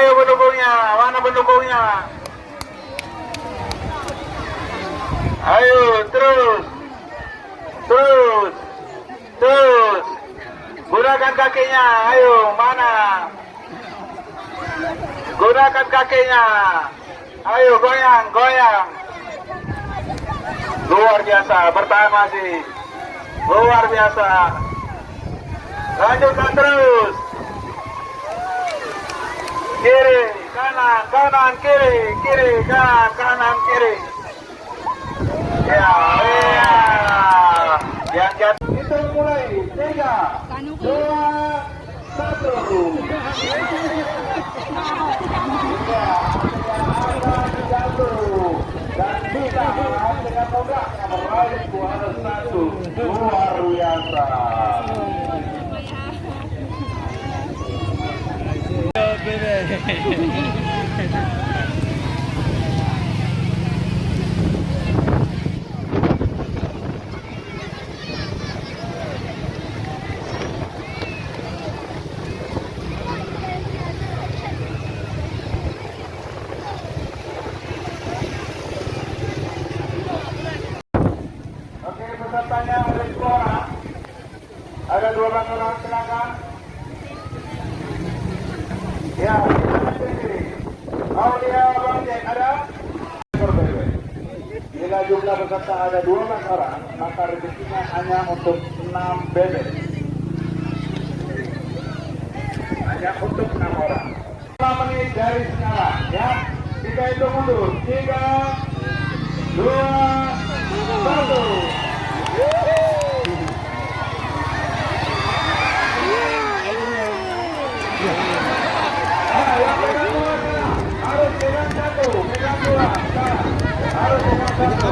Ayo pendukungnya, mana pendukungnya? Ayo terus. Gunakan kakinya, ayo mana? Gunakan kakinya. Ayo goyang. Luar biasa, bertahan masih. Luar biasa. Lanjutkan terus. Kiri, kanan, kiri, kanan, kiri. Ya. Yang jatuh kita mulai 3, 2, 1. Dan kita dengan program meraih juara 1. Luar biasa. Pesertanya ada 2 orang. Ada 12 orang silakan. Ya, Aulia Bang Jack ada. Jika jumlah peserta ada 12 orang, maka rezekinya hanya untuk 6 bebek. Hanya untuk 6 orang. 5 menit dari sekarang, ya. Kita hitung mundur. 3, 2, 1. Harus pegang satu, pegang 2. Harus pegang satu.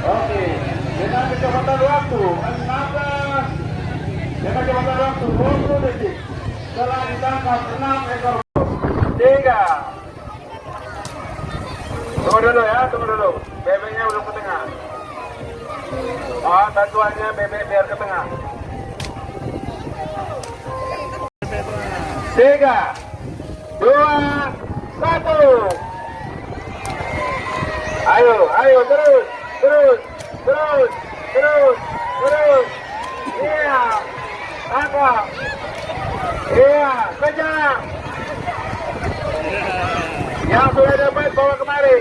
Oke, dengan kecepatan waktu 16. Dengan kecepatan waktu 20 detik. Setelah ditangkap 6 ekor. 3. Tunggu dulu ya, bebeknya belum ke tengah. Oh, satuannya bebek biar ke tengah. 3, 2, 1. Ayo terus. Iya, tangkap. Iya, kejar. Yang sudah dapat bawa kemari.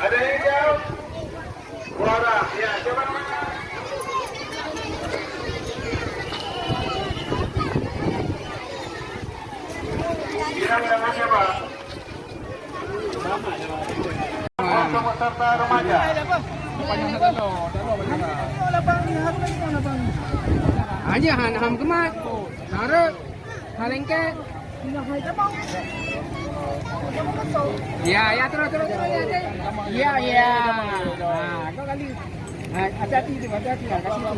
Ada yang jauh? Suara, ya coba. Bilang dengan siapa? Untuk peserta remaja. Aja ham kemat. Harus halengke. Ya terus. Ya. Nah, kau kali. Nah, hati-hati ya, kasih tu.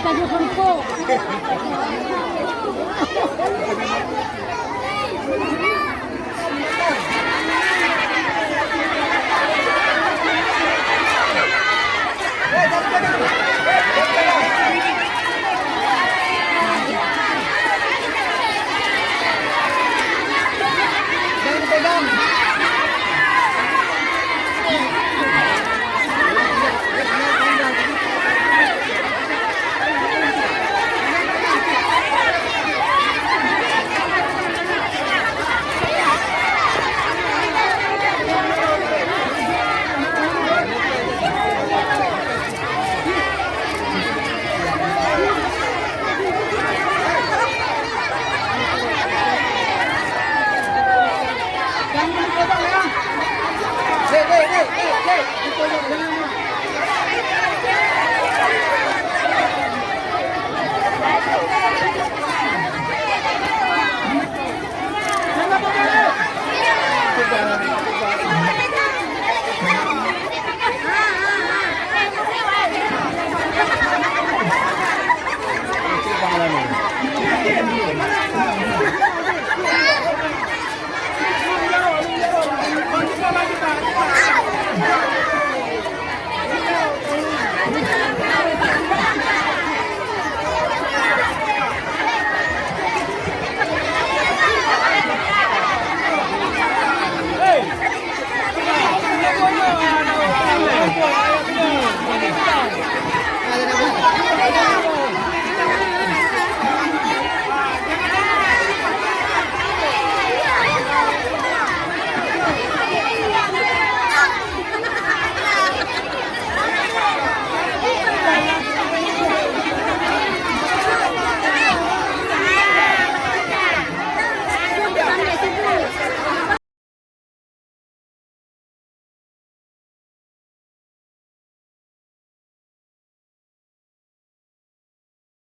tayo ko. Hey,